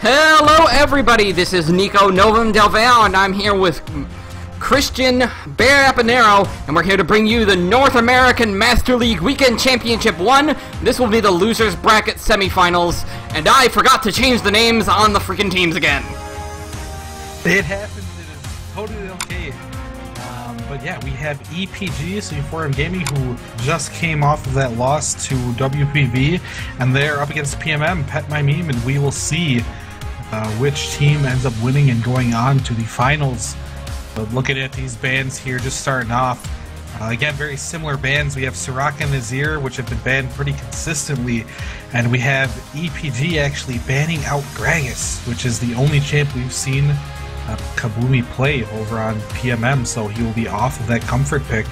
Hello everybody, this is Nico Novum Del Valle, and I'm here with Christian Bear Apanero, and we're here to bring you the North American Master League Weekend Championship 1. This will be the losers bracket semifinals, and I forgot to change the names on the freaking teams again. It happens, it is totally okay. But yeah, we have EPG, so Euphorium Gaming, who just came off of that loss to WPV, and they're up against PMM, Pet My Meme, and we will see which team ends up winning and going on to the finals. But looking at these bands here, just starting off, again, very similar bands. We have Sirach and Nazir, which have been banned pretty consistently, and we have EPG actually banning out Gragas, which is the only champ we've seen Kabumi play over on PMM, so he will be off of that comfort pick.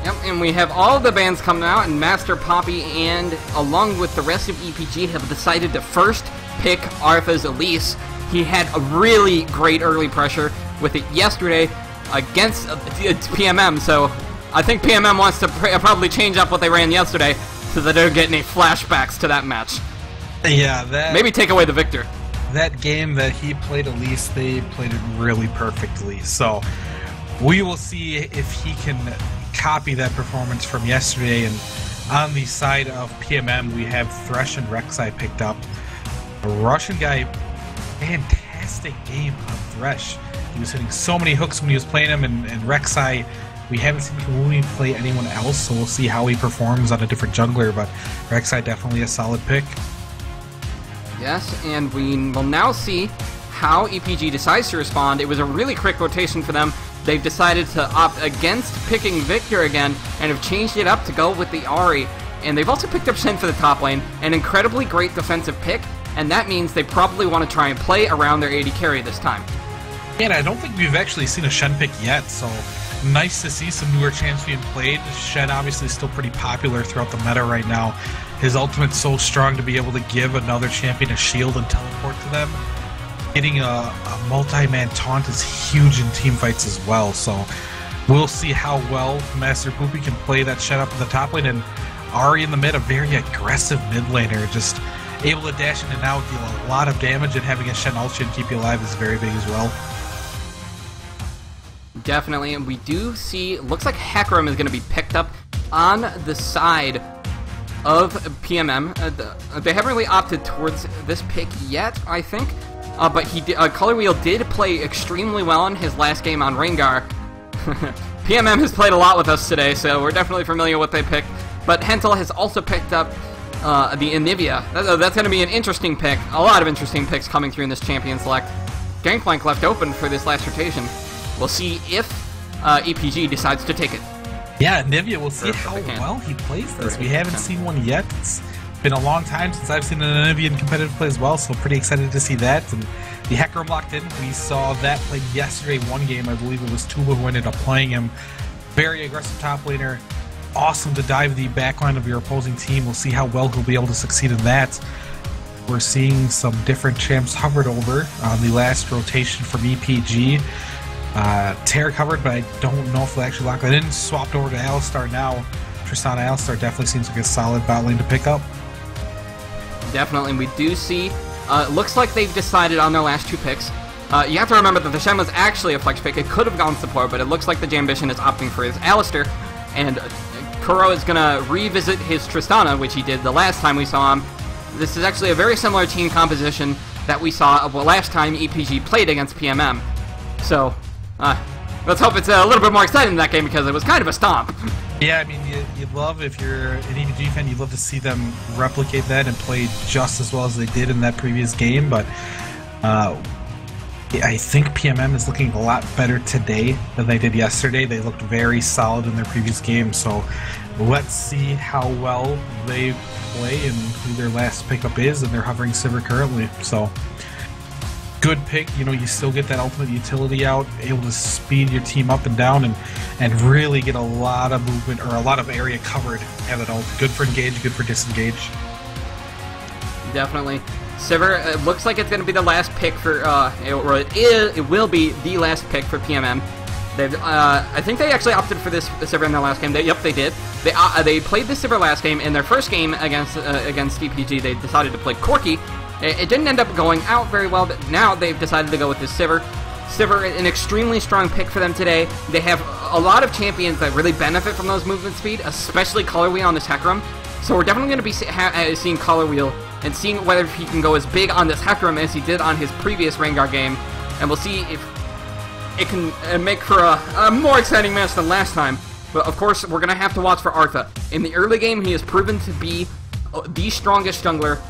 Yep, and we have all the bands coming out, and Master Poppy and along with the rest of EPG have decided to first pick Artha's Elise. He had a really great early pressure with it yesterday against PMM, so I think PMM wants to probably change up what they ran yesterday so that they don't get any flashbacks to that match. Yeah, that... Maybe take away the victor. That game that he played Elise, they played it really perfectly. So we will see if he can copy that performance from yesterday. And on the side of PMM, we have Thresh and Rek'Sai picked up. A Russian guy, fantastic game on Thresh. He was hitting so many hooks when he was playing him, and Rek'Sai, we haven't seen Kabumi play anyone else, so we'll see how he performs on a different jungler, but Rek'Sai definitely a solid pick. Yes, and we will now see how EPG decides to respond. It was a really quick rotation for them. They've decided to opt against picking Victor again and have changed it up to go with the Ahri. And they've also picked up Shen for the top lane, an incredibly great defensive pick, and that means they probably want to try and play around their AD carry this time. Yeah, and I don't think we've actually seen a Shen pick yet, so nice to see some newer champs being played. Shen obviously still pretty popular throughout the meta right now. His ultimate's so strong to be able to give another champion a shield and teleport to them. Getting a multi-man taunt is huge in teamfights as well, so we'll see how well Master Poopy can play that Shen up in the top lane, and Ahri in the mid, a very aggressive mid laner, just able to dash in and out, deal a lot of damage, and having a Shen ulti and keep you alive is very big as well. Definitely, and we do see, looks like Hecarim is going to be picked up on the side of PMM. They haven't really opted towards this pick yet, I think, but Color Wheel did play extremely well in his last game on Rengar. PMM has played a lot with us today, so we're definitely familiar with what they picked, but Hentel has also picked up the Anivia. That's going to be an interesting pick. A lot of interesting picks coming through in this Champion Select. Gangplank left open for this last rotation. We'll see if EPG decides to take it. Yeah, Nivea, we'll see how well he plays this. We haven't seen one yet. It's been a long time since I've seen an Nivea in competitive play as well, so pretty excited to see that. And the Hecarim locked in. We saw that played yesterday, one game. I believe it was Tuba who ended up playing him. Very aggressive top laner. Awesome to dive the backline of your opposing team. We'll see how well he'll be able to succeed in that. We're seeing some different champs hovered over on the last rotation from EPG. Terra covered, but I don't know if they'll actually lock that in. Swapped over to Alistar now. Tristana Alistar definitely seems like a solid bot lane to pick up. Definitely, we do see. Looks like they've decided on their last two picks. You have to remember that the Shen was actually a flex pick. It could have gone support, but it looks like the Jambition is opting for his Alistar, and Kuro is going to revisit his Tristana, which he did the last time we saw him. This is actually a very similar team composition that we saw last time EPG played against PMM. So, let's hope it's a little bit more exciting in that game, because it was kind of a stomp. Yeah, I mean, you'd love, if you're an EPG fan, you'd love to see them replicate that and play just as well as they did in that previous game, but I think PMM is looking a lot better today than they did yesterday. They looked very solid in their previous game, so let's see how well they play and who their last pickup is, and they're hovering Sivir currently, so good pick. You know, you still get that ultimate utility out, able to speed your team up and down, and really get a lot of movement or a lot of area covered. Have it all good for engage, good for disengage. Definitely. Sivir, it looks like it's going to be the last pick for, it will be the last pick for PMM. I think they actually opted for this Sivir in their last game. Yep, they did. They played the Sivir last game. In their first game against EPG, they decided to play Corki. It didn't end up going out very well, but now they've decided to go with this Sivir. Sivir, an extremely strong pick for them today. They have a lot of champions that really benefit from those movement speed, especially Color Wheel on this Hecarim. So we're definitely going to be seeing Color Wheel and seeing whether he can go as big on this Hecarim as he did on his previous Rengar game. And we'll see if it can make for a more exciting match than last time. But of course, we're going to have to watch for Artha. In the early game, he has proven to be the strongest jungler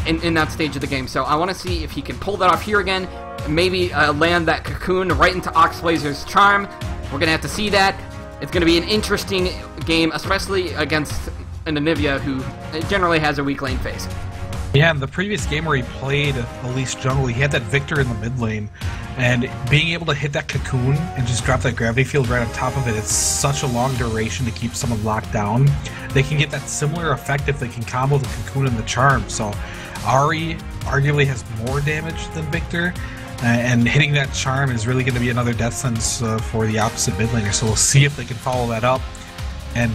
in that stage of the game. So I want to see if he can pull that off here again. Maybe land that cocoon right into Oxblazer's charm. We're going to have to see that. It's going to be an interesting game, especially against an Anivia who generally has a weak lane phase. Yeah, in the previous game where he played Elise jungle, he had that Victor in the mid lane, and being able to hit that cocoon and just drop that gravity field right on top of it, it's such a long duration to keep someone locked down. They can get that similar effect if they can combo the cocoon and the charm. So Ahri arguably has more damage than Victor, and hitting that charm is really going to be another death sentence for the opposite mid laner. So we'll see if they can follow that up. And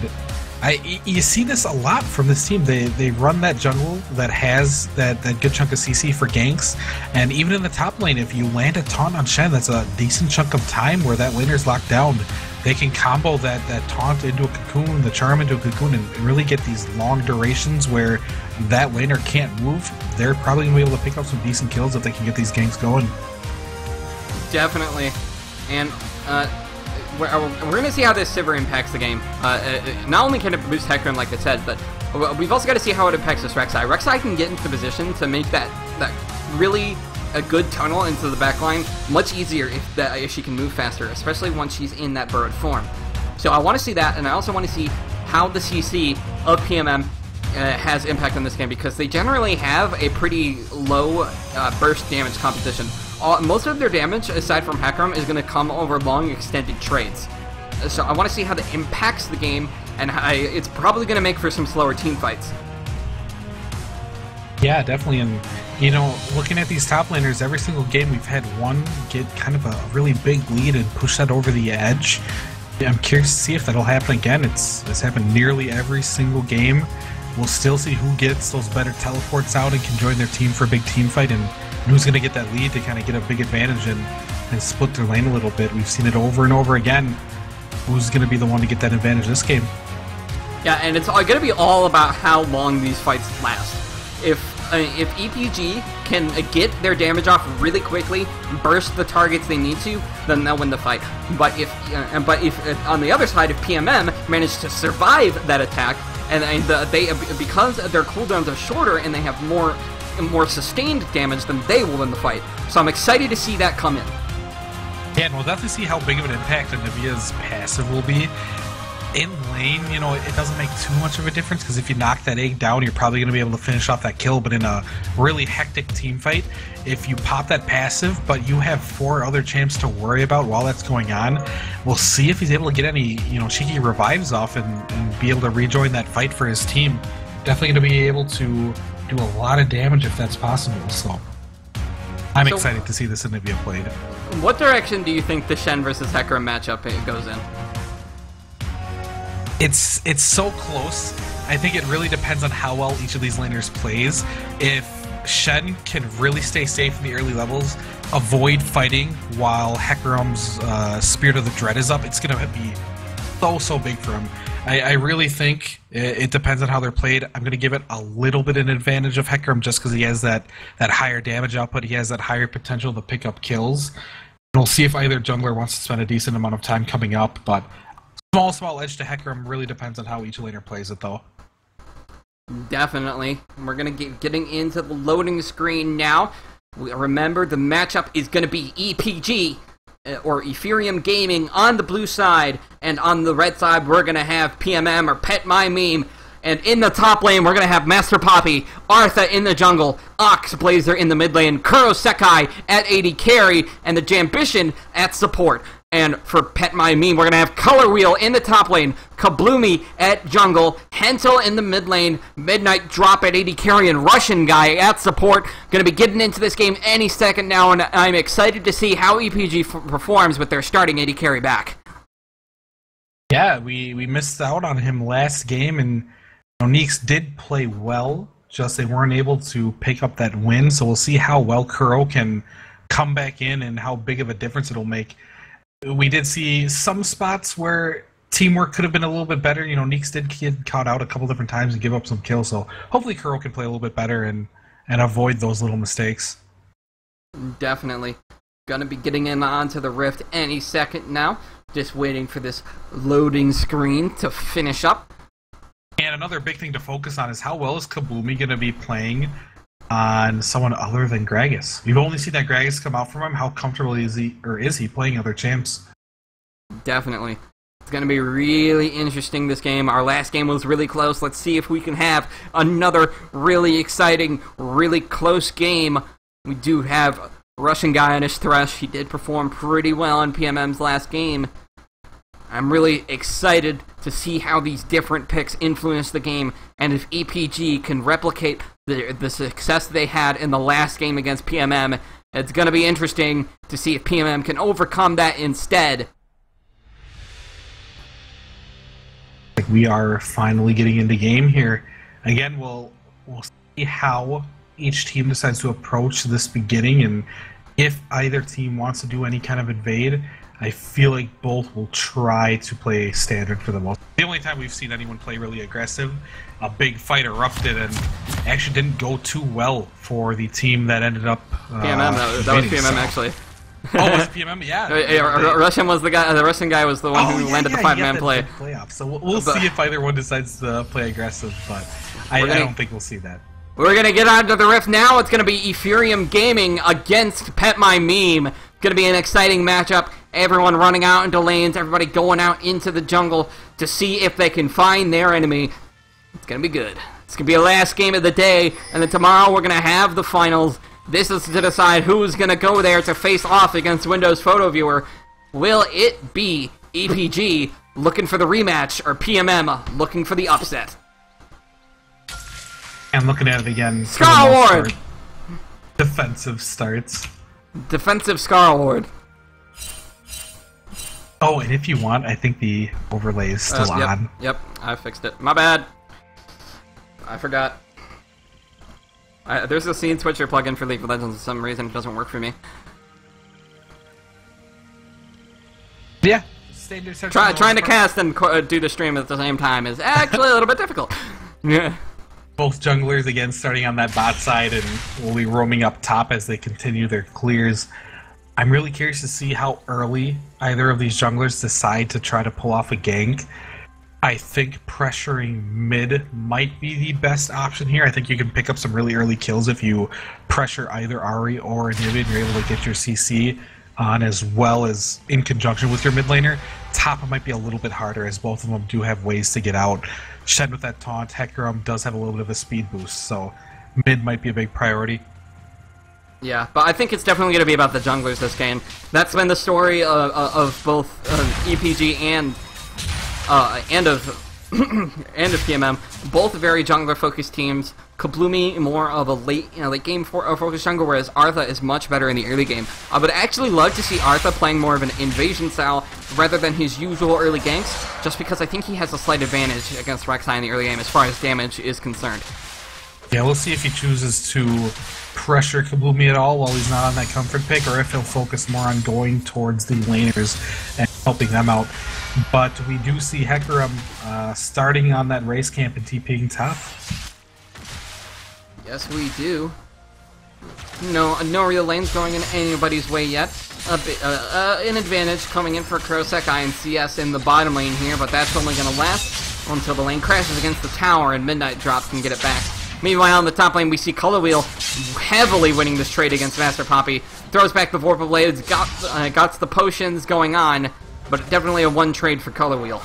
you see this a lot from this team. They run that jungle that has that good chunk of CC for ganks, and even in the top lane, if you land a taunt on Shen, that's a decent chunk of time where that laner's locked down. They can combo that taunt into a cocoon, the charm into a cocoon, and really get these long durations where that laner can't move. They're probably going to be able to pick up some decent kills if they can get these ganks going. Definitely. And we're going to see how this Sivir impacts the game. Not only can it boost Hecarim, like I said, but we've also got to see how it impacts this Rek'Sai. Rek'Sai can get into the position to make that really a good tunnel into the backline much easier if she can move faster, especially once she's in that burrowed form. So I want to see that, and I also want to see how the CC of PMM has impact on this game, because they generally have a pretty low burst damage composition. Most of their damage, aside from Hecarim, is going to come over long extended trades. So I want to see how that impacts the game, and it's probably going to make for some slower team fights. Yeah, definitely. And you know, looking at these top laners, every single game we've had one get kind of a really big lead and push that over the edge. I'm curious to see if that'll happen again. It's happened nearly every single game. We'll still see who gets those better teleports out and can join their team for a big team fight, and who's going to get that lead to kind of get a big advantage and split their lane a little bit. We've seen it over and over again. Who's going to be the one to get that advantage this game? Yeah, and it's going to be all about how long these fights last. If EPG can get their damage off really quickly, burst the targets they need to, then they'll win the fight. But if on the other side, if PMM manage to survive that attack, and because their cooldowns are shorter and they have more sustained damage, then they will win the fight. So I'm excited to see that come in. Yeah, and we'll definitely see how big of an impact Anivia's passive will be. In lane, you know, it doesn't make too much of a difference, because if you knock that egg down, you're probably going to be able to finish off that kill. But in a really hectic team fight, if you pop that passive, but you have 4 other champs to worry about while that's going on, we'll see if he's able to get any, you know, cheeky revives off and be able to rejoin that fight for his team. Definitely going to be able to do a lot of damage if that's possible. So I'm excited to see this Anivia played. What direction do you think the Shen versus Hecarim matchup goes in? It's so close. I think it really depends on how well each of these laners plays. If Shen can really stay safe in the early levels, avoid fighting while Hecarim's Spirit of the Dread is up, it's going to be so big for him. I really think it depends on how they're played. I'm going to give it a little bit an advantage of Hecarim just because he has that higher damage output. He has that higher potential to pick up kills. And we'll see if either jungler wants to spend a decent amount of time coming up, but small edge to Hecarim really depends on how each laner plays it, though. Definitely. We're going to getting into the loading screen now. Remember, the matchup is going to be EPG, or Ethereum Gaming, on the blue side, and on the red side, we're going to have PMM, or Pet My Meme. And in the top lane, we're going to have Master Poppy, Artha in the jungle, Oxblazer in the mid lane, Kuro Sekai at AD carry, and the Jambition at support. And for Pet My Meme, we're going to have Color Wheel in the top lane, Kabloomy at jungle, Hensel in the mid lane, Midnight Drop at AD carry, and Russian Guy at support. Going to be getting into this game any second now, and I'm excited to see how EPG performs with their starting AD carry back. Yeah, we missed out on him last game, and Neeks did play well, just they weren't able to pick up that win, so we'll see how well Kuro can come back in and how big of a difference it'll make. We did see some spots where teamwork could have been a little bit better. Neeks did get caught out a couple different times and give up some kills, so hopefully Kuro can play a little bit better and avoid those little mistakes. Definitely. Gonna be getting in onto the Rift any second now. Just waiting for this loading screen to finish up. And another big thing to focus on is how well is Kabloomy going to be playing on someone other than Gragas. We've only seen that Gragas come out from him. How comfortable is he playing other champs? Definitely. It's going to be really interesting, this game. Our last game was really close. Let's see if we can have another really exciting, really close game. We do have Russian Guy on his Thresh. He did perform pretty well in PMM's last game. I'm really excited to see how these different picks influence the game, and if EPG can replicate the success they had in the last game against PMM. It's going to be interesting to see if PMM can overcome that instead. We are finally getting into game here. Again, we'll see how each team decides to approach this beginning, and if either team wants to do any kind of invade. I feel like both will try to play standard for the most. The only time we've seen anyone play really aggressive, a big fight erupted and actually didn't go too well for the team that ended up. PMM, that was PMM actually. Oh, it was PMM? Yeah. Russian was the guy. The Russian guy was the one who landed the 5-man play. Playoff. So we'll see if either one decides to play aggressive, but I don't think we'll see that. We're gonna get onto the Rift now. It's gonna be Ethereum Gaming against Pet My Meme. Gonna be an exciting matchup. Everyone running out into lanes, everybody going out into the jungle to see if they can find their enemy. It's gonna be good. It's gonna be the last game of the day, and then tomorrow we're gonna have the finals. This is to decide who's gonna go there to face off against Windows Photo Viewer. Will it be EPG looking for the rematch, or PMM looking for the upset? And looking at it again. Scar Award! Defensive starts. Defensive Scar Award. Oh, and if you want, I think the overlay is still on. Yep, I fixed it. My bad. I forgot. There's a scene switcher plugin for League of Legends. For some reason, it doesn't work for me. Yeah. Trying to cast and do the stream at the same time is actually a little bit difficult. Yeah. Both junglers, again, starting on that bot side and will be roaming up top as they continue their clears. I'm really curious to see how early either of these junglers decide to try to pull off a gank. I think pressuring mid might be the best option here. I think you can pick up some really early kills if you pressure either Ahri or Inhibitor. You're able to get your CC on as well as in conjunction with your mid laner. Top might be a little bit harder as both of them do have ways to get out. Shed with that taunt, Hecarim does have a little bit of a speed boost, so mid might be a big priority. Yeah, but I think it's definitely going to be about the junglers this game. That's been the story of both EPG and of PMM. Both very jungler-focused teams. Kabloomy more of a late game focused jungler, whereas Artha is much better in the early game. I would actually love to see Artha playing more of an invasion style rather than his usual early ganks, just because I think he has a slight advantage against Rek'Sai in the early game as far as damage is concerned. Yeah, we'll see if he chooses to pressure Kabloomy at all while he's not on that comfort pick, or if he'll focus more on going towards the laners and helping them out. But we do see Hecarim starting on that race camp and TPing top. Yes, we do. No real lanes going in anybody's way yet. An advantage coming in for Krosek, I and CS in the bottom lane here, but that's only going to last until the lane crashes against the tower and Midnight Drop can get it back. Meanwhile, on the top lane, we see Color Wheel heavily winning this trade against Master Poppy. Throws back the Vorpal Blades, got the potions going on, but definitely a one trade for Color Wheel.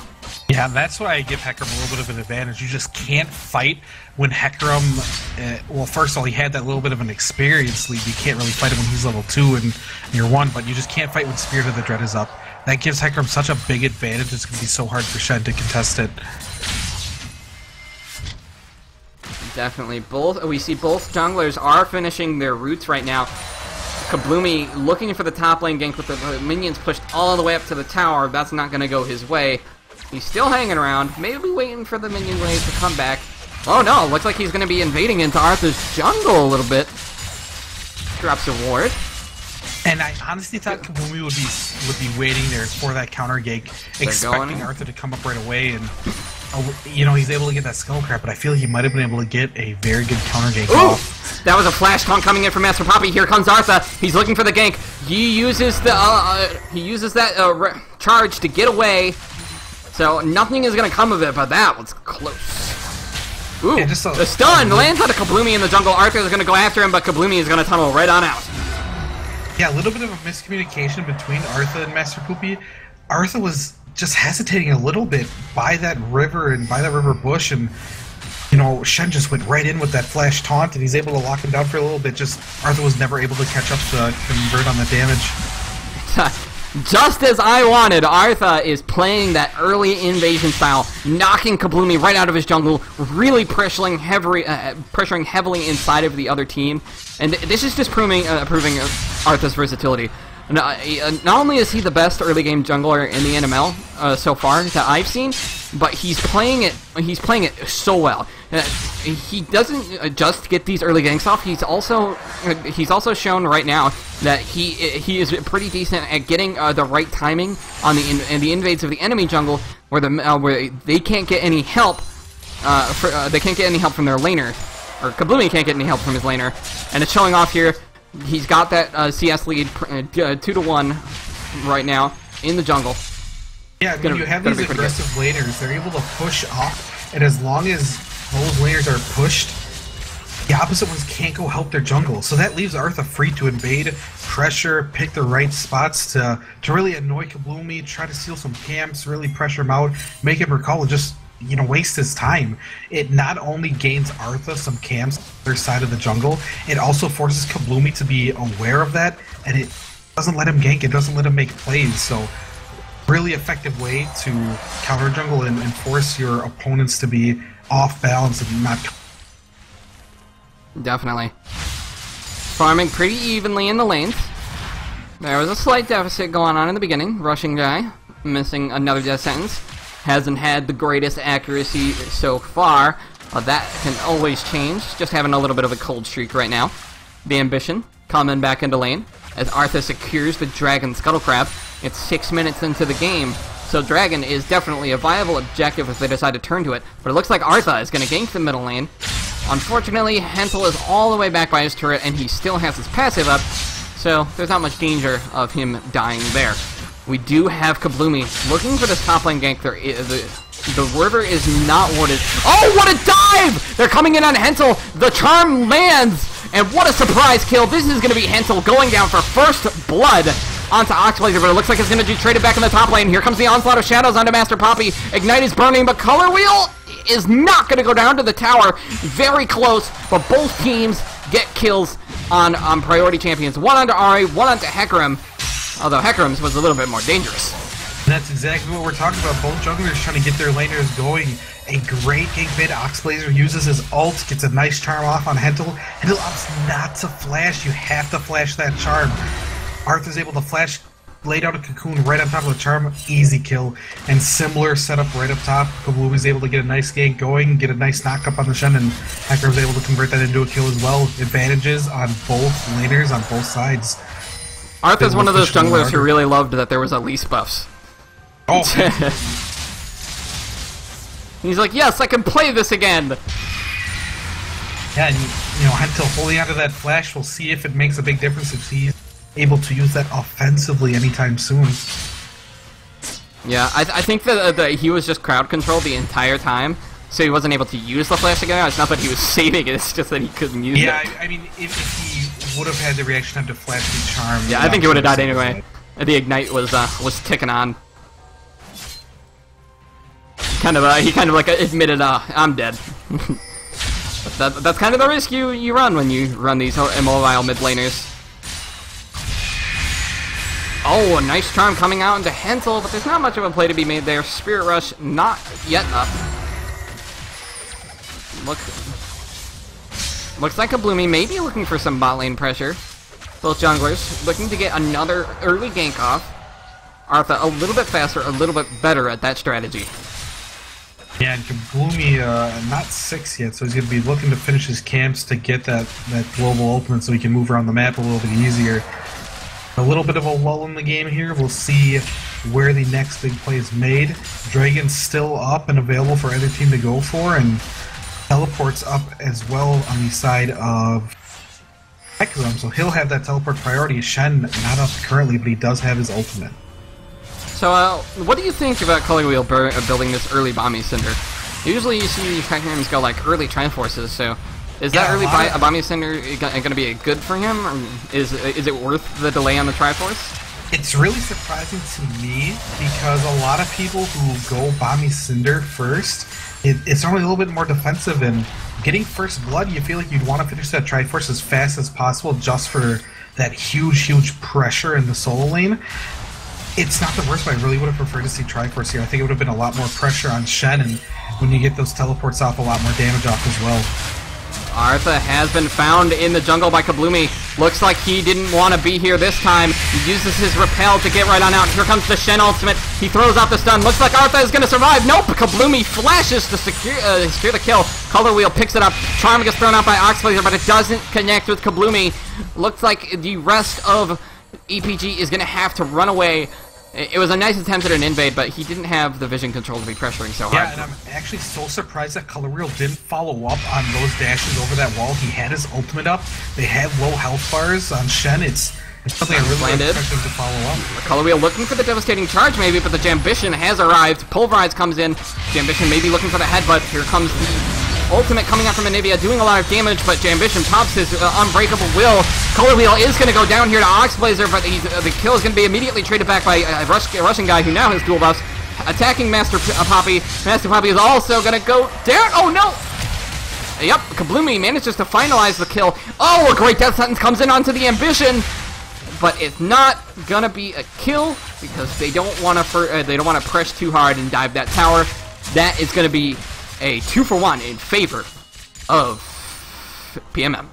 Yeah, that's why I give Hecarim a little bit of an advantage. You just can't fight when Hecarim, well, first of all, he had that little bit of an experience lead. You can't really fight him when he's level 2 and you're 1, but you just can't fight when Spirit of the Dread is up. that gives Hecarim such a big advantage. It's going to be so hard for Shen to contest it. Definitely. We see both junglers are finishing their roots right now. Kabloomy looking for the top lane gank with the minions pushed all the way up to the tower. That's not going to go his way. He's still hanging around, maybe waiting for the minion wave to come back. Oh no, looks like he's going to be invading into Arthur's jungle a little bit. Drops a ward. And I honestly thought Kabloomy would be waiting there for that counter gank, expecting Arthur to come up right away, and you know, he's able to get that skull crap, but I feel he might have been able to get a very good counter gank off. That was a flash taunt coming in from Master Poppy. Here comes Arthur. He's looking for the gank. He uses the that charge to get away. So nothing is going to come of it, but that was close. Ooh, yeah, the stun lands on a Kabloomy in the jungle. Arthur is going to go after him, but Kabloomy is going to tunnel right on out. Yeah, a little bit of a miscommunication between Arthur and Master Poopy. Arthur was just hesitating a little bit by that river and by that river bush, and you know, Shen just went right in with that flash taunt, and he's able to lock him down for a little bit. Just Arthur was never able to catch up to convert on the damage. Just as I wanted, Arthur is playing that early invasion style, knocking Kabloomy right out of his jungle, really pressuring heavily inside of the other team, and this is just proving Arthur's versatility. Not only is he the best early game jungler in the NML so far that I've seen, but he's playing it so well. He doesn't just get these early ganks off. He's also shown right now that he is pretty decent at getting the right timing on the invades of the enemy jungle, where they can't get any help. They can't get any help from their laner, or Kabloomy can't get any help from his laner, and it's showing off here. He's got that CS lead 2-1 right now in the jungle. Yeah, when you have these aggressive laners, they're able to push up, and as long as those laners are pushed, the opposite ones can't go help their jungle. So that leaves Arthur free to invade, pressure, pick the right spots to really annoy Kabloomy, try to steal some camps, really pressure him out, make him recall, and just, you know, waste his time. It not only gains Arthur some camps on the other side of the jungle, it also forces Kabloomy to be aware of that, and it doesn't let him gank, it doesn't let him make plays. So really effective way to counter jungle and force your opponents to be off balance and not. Definitely. Farming pretty evenly in the lanes. There was a slight deficit going on in the beginning. Rushing guy, missing another death sentence. Hasn't had the greatest accuracy so far. That can always change. Just having a little bit of a cold streak right now. The ambition coming back into lane as Arthur secures the Dragon Scuttle Crab. It's 6 minutes into the game, so Dragon is definitely a viable objective if they decide to turn to it. But it looks like Arthur is going to gank the middle lane. Unfortunately, Hentel is all the way back by his turret, and he still has his passive up, so there's not much danger of him dying there. We do have Kabloomy looking for this top lane gank. The river is not warded. Oh, what a dive! They're coming in on Hentel. The charm lands, and what a surprise kill. This is going to be Hentel going down for first blood onto Oxblazer, but it looks like it's going to be traded back in the top lane. Here comes the onslaught of shadows onto Master Poppy. Ignite is burning, but Color Wheel is not going to go down to the tower. Very close, but both teams get kills on priority champions. One onto Ahri, one onto Hecarim, although Hecarim's was a little bit more dangerous. That's exactly what we're talking about. Both junglers trying to get their laners going. A great gank bid. Oxblazer uses his ult, gets a nice charm off on Hentel. Hentel opts not to flash. You have to flash that charm. Arthur's able to flash, lay down a cocoon right on top of the charm, easy kill. And similar setup right up top. Kabloomy's able to get a nice gank going, get a nice knock up on the Shen, and Hecarim's able to convert that into a kill as well. Advantages on both laners, on both sides. Arthur's one of those junglers who really loved that there was at least buffs. Oh, he's like, yes, I can play this again. Yeah, and you know, Hentel holding onto that flash, we'll see if it makes a big difference if he's able to use that offensively anytime soon. Yeah, I think that he was just crowd controlled the entire time, so he wasn't able to use the flash again. It's not that he was saving it, it's just that he couldn't use it. Yeah, I mean, if he would have had the reaction time to flash the charm... Yeah, I think he would have died anyway. The Ignite was ticking on. He kind of like admitted, I'm dead. That's kind of the risk you run when you run these immobile mid laners. Oh, a nice charm coming out into Hentel, but there's not much of a play to be made there. Spirit Rush not yet up. Looks like a Bloomy may be looking for some bot lane pressure. Both junglers looking to get another early gank off. Artha a little bit faster, a little bit better at that strategy. Yeah, and Kabloomy not 6 yet, so he's going to be looking to finish his camps to get that global ultimate so he can move around the map a little bit easier. A little bit of a lull in the game here. We'll see where the next big play is made. Dragon's still up and available for either team to go for, and teleports up as well on the side of Hecarim, so he'll have that teleport priority. Shen not up currently, but he does have his ultimate. So, what do you think about Color Wheel building this early Bomby Cinder? Usually you see these Hecarims go like early Triforces, so is that early Bomby Cinder going to be good for him, or is it worth the delay on the Triforce? It's really surprising to me because a lot of people who go Bomby Cinder first, it's normally a little bit more defensive, and getting first blood, you feel like you'd want to finish that Triforce as fast as possible just for that huge pressure in the solo lane. It's not the worst, but I really would have preferred to see Triforce here. I think it would have been a lot more pressure on Shen, and when you get those teleports off, a lot more damage off as well. Artha has been found in the jungle by Kabloomy. Looks like he didn't want to be here this time. He uses his repel to get right on out. Here comes the Shen ultimate. He throws out the stun. Looks like Artha is going to survive. Nope, Kabloomy flashes to secure the kill. Color Wheel picks it up. Charm gets thrown out by Oxblazer, but it doesn't connect with Kabloomy. Looks like the rest of EPG is going to have to run away. It was a nice attempt at an invade, but he didn't have the vision control to be pressuring so hard. Yeah, and I'm actually so surprised that Color Wheel didn't follow up on those dashes over that wall. He had his ultimate up. They have low health bars on Shen. It's something I really expected him to follow up. Color Wheel looking for the devastating charge maybe, but the Jambition has arrived. Pulverize comes in. Jambition maybe looking for the headbutt. Here comes the ultimate coming out from Anivia, doing a lot of damage, but Jambition pops his unbreakable will. Color Wheel is going to go down here to Oxblazer, but the kill is going to be immediately traded back by a Russian guy who now has dual buffs. Attacking Master Poppy. Master Poppy is also going to go down. Oh no! Yep, Kabloomy manages to finalize the kill. Oh, a great death sentence comes in onto the Ambition, but it's not going to be a kill because they don't want to press too hard and dive that tower. That is going to be a 2-for-1 in favor of PMM.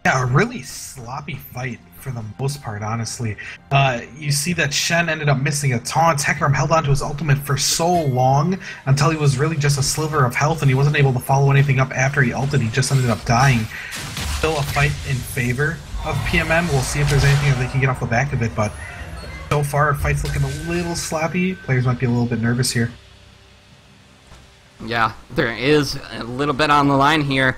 Yeah, a really sloppy fight for the most part, honestly. You see that Shen ended up missing a taunt. Hecarim held onto his ultimate for so long until he was really just a sliver of health, and he wasn't able to follow anything up after he ulted. He just ended up dying. Still a fight in favor of PMM. We'll see if there's anything that they can get off the back of it, but so far, fight's looking a little sloppy. Players might be a little bit nervous here. Yeah, there is a little bit on the line here.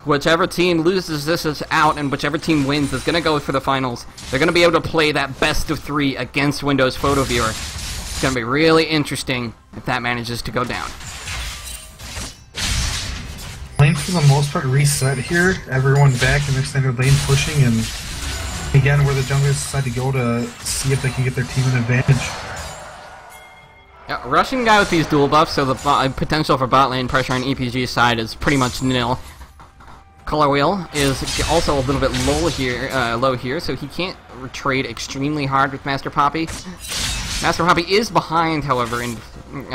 Whichever team loses this is out, and whichever team wins is going to go for the finals. They're going to be able to play that best of 3 against Windows Photo Viewer. It's going to be really interesting if that manages to go down. Lane for the most part reset here. Everyone back in their standard lane pushing, and again where the junglers decide to go to see if they can get their team an advantage. Yeah, Russian guy with these dual buffs, so the potential for bot lane pressure on EPG's side is pretty much nil. Color Wheel is also a little bit low here, so he can't trade extremely hard with Master Poppy. Master Poppy is behind, however, and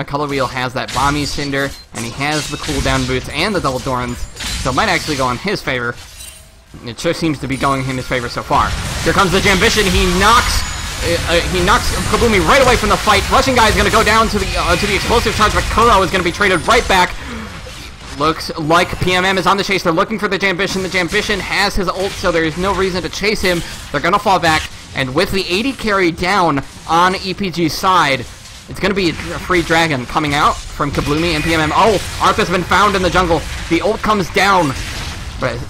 Color Wheel has that Bomby Cinder, and he has the cooldown boots and the double Dorans, so it might actually go in his favor. It sure seems to be going in his favor so far. Here comes the Jambition. He knocks Kabloomy right away from the fight. Russian guy is going to go down to the explosive charge, but Kuro is going to be traded right back. Looks like PMM is on the chase. They're looking for the Jambition. The Jambition has his ult, so there is no reason to chase him. They're going to fall back, and with the 80 carry down on EPG's side, it's going to be a free dragon coming out from Kabloomy and PMM. Oh, Artha's been found in the jungle. The ult comes down, but it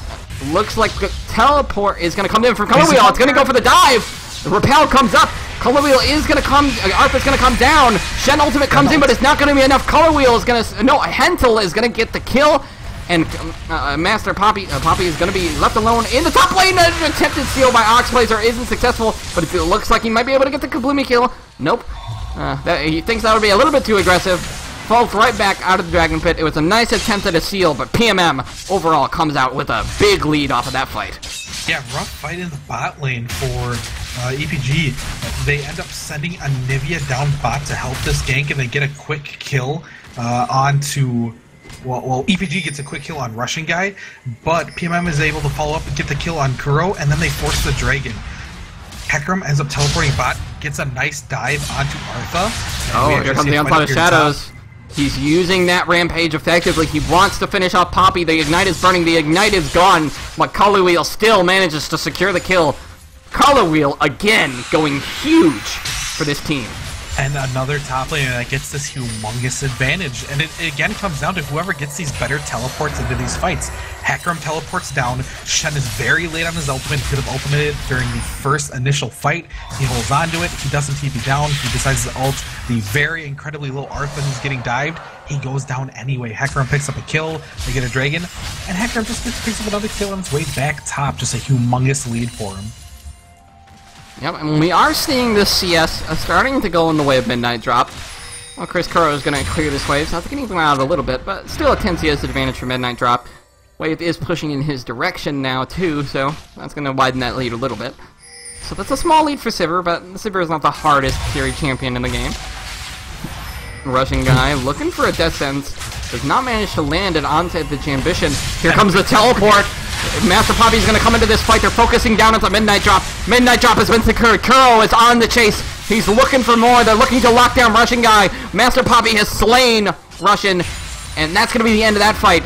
looks like the teleport is going to come in from Color Wheel. It's going to go for the dive. The repel comes up. Color Wheel is going to come. Artha's going to come down. Shen ultimate comes in, but it's not going to be enough. Color Wheel is going to. No, Hentel is going to get the kill. And Master Poppy is going to be left alone in the top lane. An attempted steal by Oxblazer isn't successful, but it looks like he might be able to get the Kabloomy kill. Nope. He thinks that would be a little bit too aggressive. Falls right back out of the Dragon Pit. It was a nice attempt at a seal, but PMM overall comes out with a big lead off of that fight. Yeah, rough fight in the bot lane for EPG, they end up sending a Nivea down bot to help this gank, and they get a quick kill onto... Well, EPG gets a quick kill on Russian guy, but PMM is able to follow up and get the kill on Kuro, and then they force the Dragon. Hecarim ends up teleporting bot, gets a nice dive onto Artha. Oh, here comes the Onslaught of Shadows. He's using that Rampage effectively. He wants to finish off Poppy. The Ignite is burning. The Ignite is gone, but Color Wheel still manages to secure the kill. Color Wheel, again, going huge for this team. And another top laner that gets this humongous advantage. And it again comes down to whoever gets these better teleports into these fights. Hecarim teleports down. Shen is very late on his ultimate. He could have ultimated during the first initial fight. He holds on to it. He doesn't TP down. He decides to ult the very incredibly low Artha who's getting dived. He goes down anyway. Hecarim picks up a kill. They get a dragon. And Hecarim just picks up another kill on his way back top. Just a humongous lead for him. Yep, and we are seeing this CS starting to go in the way of Midnight Drop. Well, Chris Kuro is going to clear this wave, so that's getting him out a little bit, but still a 10 CS advantage for Midnight Drop. Wave is pushing in his direction now, too, so that's going to widen that lead a little bit. So that's a small lead for Sivir, but Sivir is not the hardest carry champion in the game. Russian guy looking for a death sentence, does not manage to land it onto the Jambition. Here comes the teleport! Master Poppy's gonna come into this fight. They're focusing down on the Midnight Drop. Midnight Drop has been secured. Kuro is on the chase. He's looking for more. They're looking to lock down Russian guy. Master Poppy has slain Russian, and that's gonna be the end of that fight.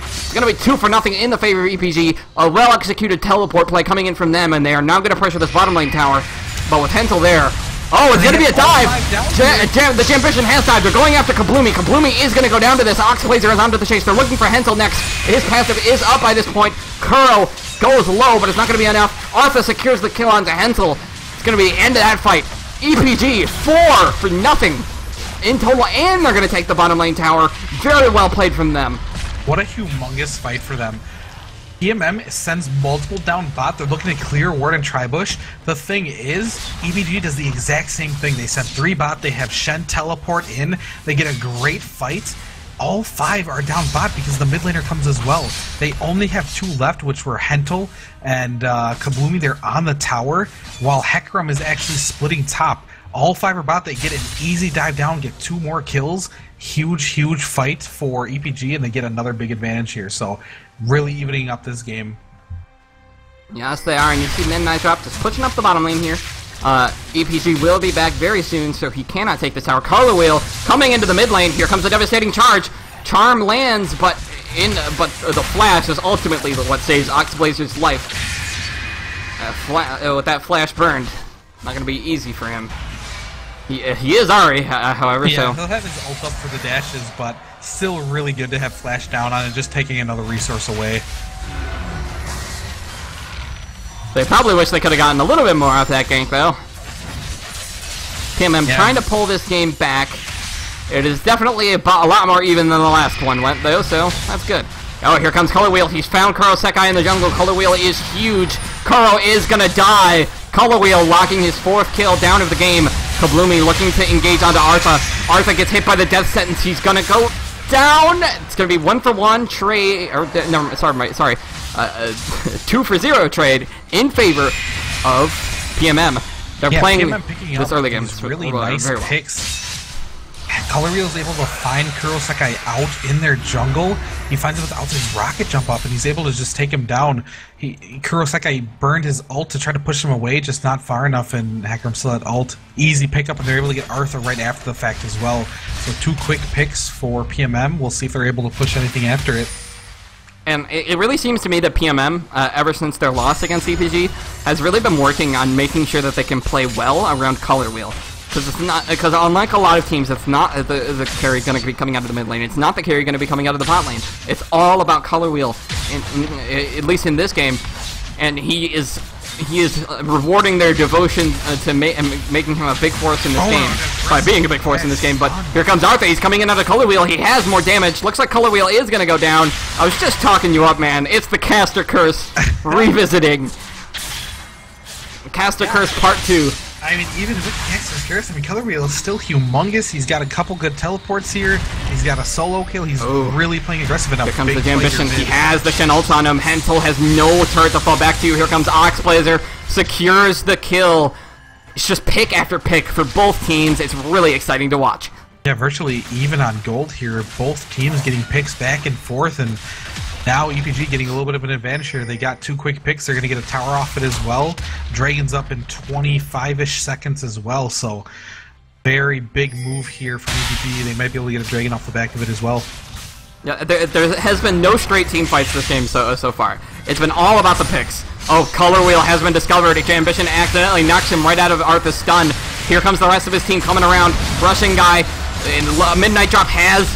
It's gonna be 2-0 in the favor of EPG. A well-executed teleport play coming in from them, and they are now gonna pressure this bottom lane tower. But with Hentel there, oh, it's going to be a dive! The Jambition has dived. They're going after Kabloomy. Kabloomy is going to go down to this. Oxblazer is onto the chase. They're looking for Hentel next. His passive is up by this point. Kuro goes low, but it's not going to be enough. Artha secures the kill onto Hentel. It's going to be the end of that fight. EPG, 4-0 in total, and they're going to take the bottom lane tower. Very well played from them. What a humongous fight for them. PMM sends multiple down bot. They're looking to clear ward and Tribush. The thing is, EPG does the exact same thing. They send 3 bot. They have Shen teleport in. They get a great fight. All 5 are down bot because the mid laner comes as well. They only have 2 left, which were Hentel and Kabloomy. They're on the tower, while Hecarim is actually splitting top. All 5 are bot. They get an easy dive down, get 2 more kills. Huge fight for EPG, and they get another big advantage here. So really evening up this game. Yes, they are, and you see Midnight Drop just pushing up the bottom lane here. EPG will be back very soon, so he cannot take the tower. Color Wheel coming into the mid lane. Here comes a devastating charge. Charm lands, but the flash is ultimately what saves Oxblazer's life. With that flash burned, not going to be easy for him. He is Ari, however, yeah, so... he'll have his ult up for the dashes, but still really good to have flash down on it, just taking another resource away. They probably wish they could have gotten a little bit more off that gank, though. PMM trying to pull this game back. It is definitely a lot more even than the last one went, though, so that's good. Oh, here comes Color Wheel. He's found Kuro Sekai in the jungle. Color Wheel is huge. Kuro is gonna die. Color Wheel locking his 4th kill down of the game. Kabloomy looking to engage onto Artha. Artha gets hit by the death sentence. He's gonna go down. It's gonna be 1-for-1 trade, or no, sorry, 2-for-0 trade in favor of PMM. They're playing PMM this early game. Really nice picks. Color Wheel is able to find Kuro Sekai out in their jungle. He finds him without his rocket jump up, and he's able to just take him down. Kuro Sekai burned his ult to try to push him away, just not far enough, and Hecarim still had ult. Easy pickup, and they're able to get Artha right after the fact as well. So 2 quick picks for PMM. We'll see if they're able to push anything after it. And it really seems to me that PMM, ever since their loss against EPG, has really been working on making sure that they can play well around Color Wheel. Because unlike a lot of teams, it's not the carry going to be coming out of the mid lane. It's not the carry going to be coming out of the bot lane. It's all about Color Wheel, at least in this game. And he is rewarding their devotion to making him a big force in this game by being a big force in this game. But here comes Artha. He's coming in out of Color Wheel. He has more damage. Looks like Color Wheel is going to go down. I was just talking you up, man. It's the Caster Curse revisiting. Caster Curse Part 2. I mean, even with the extra scarce, I mean, Color Wheel is still humongous. He's got a couple good teleports here. He's got a solo kill. He's really playing aggressive enough. Here comes the Ambition. He has the Shen ult on him. Hentel has no turret to fall back to. Here comes Oxblazer. Secures the kill. It's just pick after pick for both teams. It's really exciting to watch. Yeah, virtually even on gold here. Both teams getting picks back and forth, and now EPG getting a little bit of an advantage here. They got 2 quick picks. They're going to get a tower off it as well. Dragon's up in 25-ish seconds as well, so very big move here from EPG. They might be able to get a Dragon off the back of it as well. Yeah, there has been no straight team fights this game so far. It's been all about the picks. Oh, Color Wheel has been discovered. Ambition accidentally knocks him right out of Arthur's stun. Here comes the rest of his team coming around. Rushing guy. And Midnight Drop has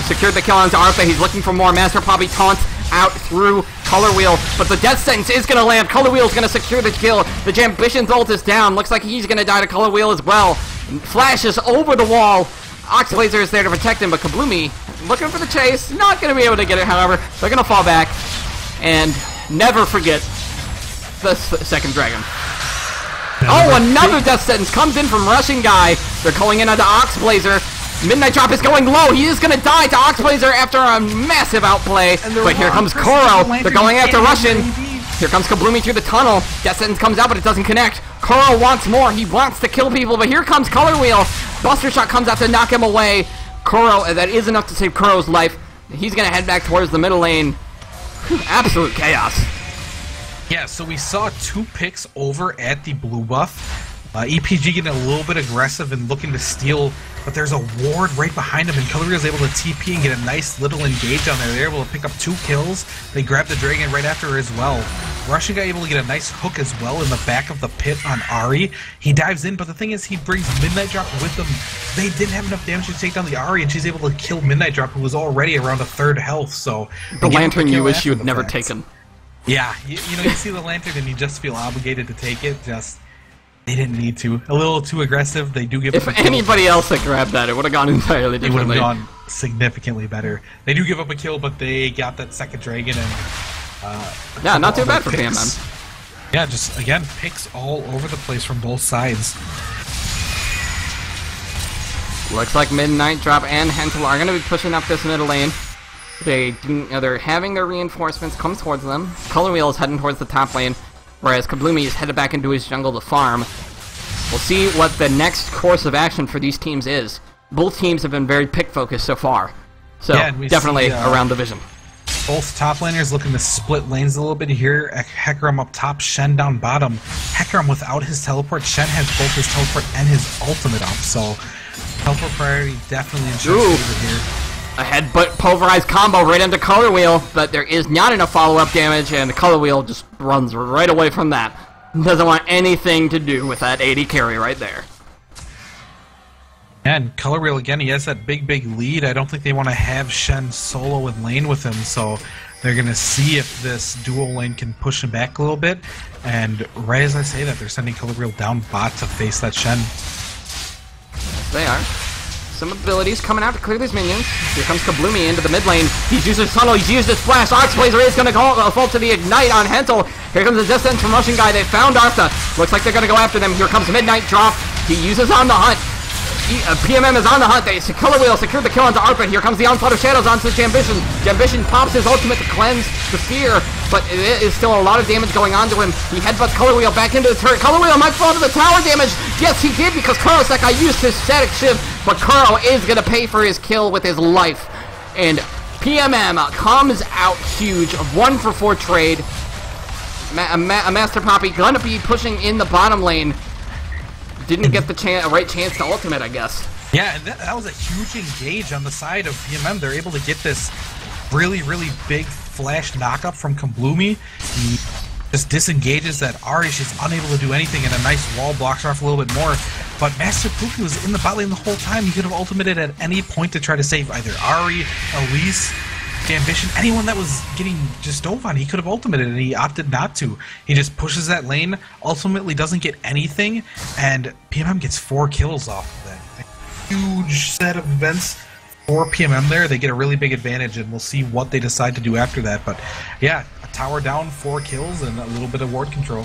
secured the kill onto Arthur. He's looking for more. Master Poppy taunts out through Color Wheel, but the Death Sentence is going to land. Color Wheel is going to secure the kill. The Jambition's ult is down. Looks like he's going to die to Color Wheel as well. Flashes over the wall. Oxblazer is there to protect him, but Kabloomy looking for the chase. Not going to be able to get it, however. They're going to fall back. And never forget the second dragon. Oh, another Death Sentence comes in from Rushing Guy. They're calling in onto Oxblazer. Midnight Drop is going low. He is going to die to Oxblazer after a massive outplay. But here comes Koro. They're going after Russian. Here comes Kabloomy through the tunnel. Death Sentence comes out, but it doesn't connect. Koro wants more. He wants to kill people, but here comes Color Wheel. Buster Shot comes out to knock him away. Koro, that is enough to save Koro's life. He's going to head back towards the middle lane. Absolute chaos. Yeah, so we saw 2 picks over at the blue buff. EPG getting a little bit aggressive and looking to steal, but there's a ward right behind him, and Color Wheel is able to TP and get a nice little engage on there. They're able to pick up 2 kills. They grab the Dragon right after her as well. Russian Guy able to get a nice hook as well in the back of the pit on Ahri. He dives in, but the thing is he brings Midnight Drop with him. They didn't have enough damage to take down the Ahri, and she's able to kill Midnight Drop, who was already around a 3rd health, so... The lantern you wish you had never taken. Yeah, you know, you see the lantern and you just feel obligated to take it, they didn't need to. A little too aggressive. They do give up a kill. If anybody else had grabbed that, it would have gone entirely differently. It would have gone significantly better. They do give up a kill, but they got that second Dragon and... yeah, not too bad for PMM. Yeah, just, again, picks all over the place from both sides. Looks like Midnight Drop and Hentel are going to be pushing up this middle lane. They're having their reinforcements come towards them. Color Wheel is heading towards the top lane, whereas Kabloomy is headed back into his jungle to farm. We'll see what the next course of action for these teams is. Both teams have been very pick-focused so far, so yeah, definitely around the vision. Both top laners looking to split lanes a little bit here. Hecarim up top, Shen down bottom. Hecarim without his teleport. Shen has both his teleport and his ultimate up, so teleport priority definitely ensures favor here. A headbutt pulverized combo right into Color Wheel, but there is not enough follow-up damage, and Color Wheel just runs right away from that. Doesn't want anything to do with that 80 carry right there. And Color Wheel, again, he has that big lead. I don't think they want to have Shen solo in lane with him, so they're going to see if this dual lane can push him back a little bit. And right as I say that, they're sending Color Wheel down bot to face that Shen. They are. Some abilities coming out to clear these minions. Here comes Kabloomy into the mid lane. He's used his tunnel, he's used his flash. Oxblazer is going to fall to the ignite on Hentel. Here comes the distance from Russian Guy. They found Artha. Looks like they're going to go after them. Here comes Midnight Drop. He uses On the Hunt. PMM is on the hunt. Color Wheel secured the kill onto Arthur. Here comes the Onslaught of Shadows onto Jambition. Jambition pops his ultimate to cleanse the sphere, but it is still a lot of damage going on to him. He headbutts Color Wheel back into the turret. Color Wheel might fall to the tower damage. Yes, he did, because Kurosek used his static shift, but Kuro is going to pay for his kill with his life. And PMM comes out huge. 1-for-4 trade. Master Poppy going to be pushing in the bottom lane. Didn't get the right chance to ultimate, I guess. Yeah, and that was a huge engage on the side of PMM. They're able to get this really big flash knockup from Kabloomy. He just disengages that Ahri. She's unable to do anything, and a nice wall blocks her off a little bit more. But Master Poopy was in the bot lane the whole time. He could have ultimated at any point to try to save either Ahri, Elise, Ambition, anyone that was getting just dove on. He could have ultimated, and he opted not to. He just pushes that lane, ultimately doesn't get anything, and PMM gets 4 kills off of that. A huge set of events for PMM there. They get a really big advantage, and we'll see what they decide to do after that. But yeah, a tower down, 4 kills, and a little bit of ward control.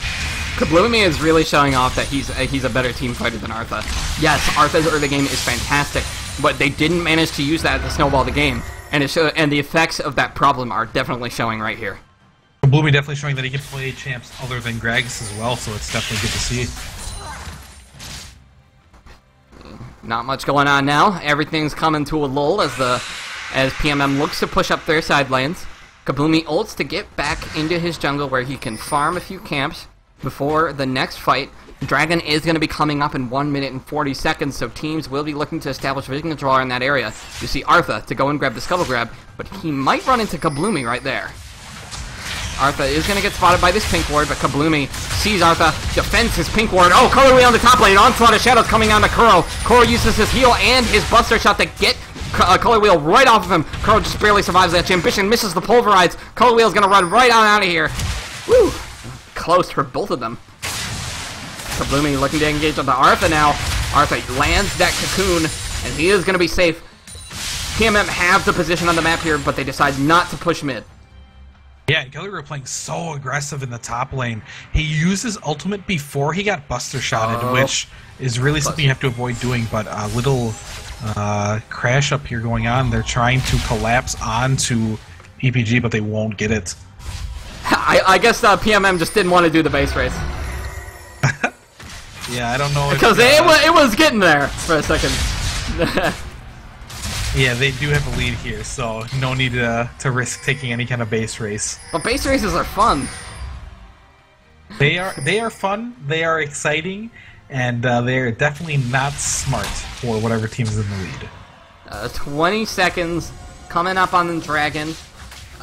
Kabloomy is really showing off that he's a better team fighter than Artha. Yes, Artha's early game is fantastic, but they didn't manage to use that to snowball the game, and the effects of that problem are definitely showing right here. Kabloomy definitely showing that he can play champs other than Greg's as well, so it's definitely good to see. Not much going on now. Everything's coming to a lull as PMM looks to push up their side lanes. Kabloomy ults to get back into his jungle where he can farm a few camps before the next fight. Dragon is going to be coming up in 1 minute and 40 seconds, so teams will be looking to establish vision control in that area. You see Artha to go and grab the scuttle grab, but he might run into Kabloomy right there. Artha is going to get spotted by this pink ward, but Kabloomy sees Artha, defends his pink ward. Oh, Color Wheel on the top lane. Onslaught of Shadows coming on to Kuro. Kuro uses his heal and his Buster Shot to get Color Wheel right off of him. Kuro just barely survives that. Ambition misses the Pulverize. Color Wheel's going to run right on out of here. Woo! Close for both of them. Kabloomy looking to engage on the Artha now. Artha lands that cocoon, and he is going to be safe. PMM have the position on the map here, but they decide not to push mid. Yeah, Kelly were playing so aggressive in the top lane. He used his ultimate before he got Buster Shotted, which is really something you have to avoid doing, but a little crash up here going on. They're trying to collapse onto EPG, but they won't get it. I guess PMM just didn't want to do the base race. Yeah, I don't know. Because it was getting there for a second. Yeah, they do have a lead here, so no need to risk taking any kind of base race. But base races are fun. They are fun, they are exciting, and they're definitely not smart for whatever team's in the lead. 20 seconds coming up on the Dragon.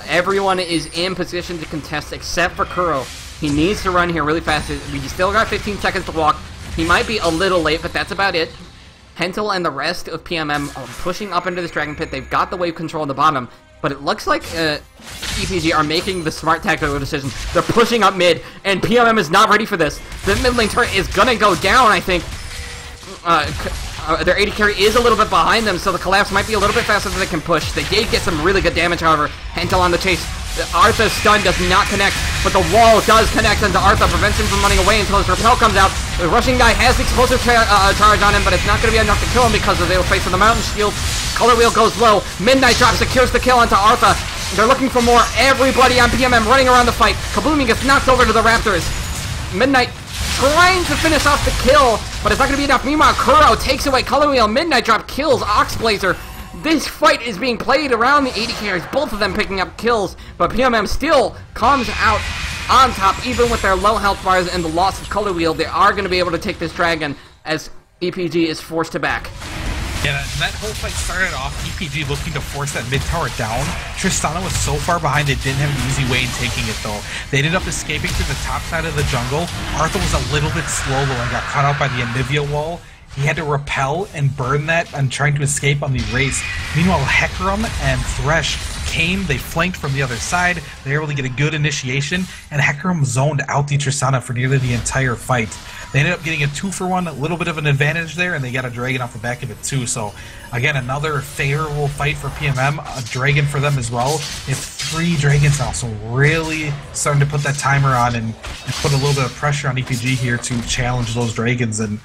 Everyone is in position to contest except for Kuro. He needs to run here really fast. He's still got 15 seconds to walk. He might be a little late, but that's about it. Hentel and the rest of PMM are pushing up into this Dragon Pit. They've got the wave control on the bottom, but it looks like EPG are making the smart tactical decision. They're pushing up mid, and PMM is not ready for this. The mid lane turret is gonna go down, I think. Their AD carry is a little bit behind them, so the collapse might be a little bit faster than they can push. They did get some really good damage, however. Hentel on the chase. Artha's stun does not connect, but the wall does connect into Artha, prevents him from running away until his repel comes out. The rushing guy has the explosive charge on him, but it's not going to be enough to kill him because of the face of the mountain shield. Color Wheel goes low. Midnight Drop secures the kill onto Artha. They're looking for more. Everybody on PMM running around the fight. Kabloomy gets knocked over to the Raptors. Midnight trying to finish off the kill, but it's not going to be enough. Meanwhile, Kuro takes away Color Wheel. Midnight Drop kills Oxblazer. This fight is being played around the AD carries, both of them picking up kills, but PMM still comes out on top, even with their low health bars and the loss of Color Wheel. They are going to be able to take this Dragon as EPG is forced to back. Yeah, that whole fight started off EPG looking to force that mid tower down. Tristana was so far behind they didn't have an easy way in taking it though. They ended up escaping through the top side of the jungle. Arthur was a little bit slow though and got caught out by the Anivia wall. He had to repel and burn that and trying to escape on the race. Meanwhile, Hecarim and Thresh came, they flanked from the other side, they were able to get a good initiation, and Hecarim zoned out the Tristana for nearly the entire fight. They ended up getting a 2-for-1, a little bit of an advantage there, and they got a Dragon off the back of it too. So, again, another favorable fight for PMM, a Dragon for them as well. If 3 Dragons now, so really starting to put that timer on and put a little bit of pressure on EPG here to challenge those Dragons. And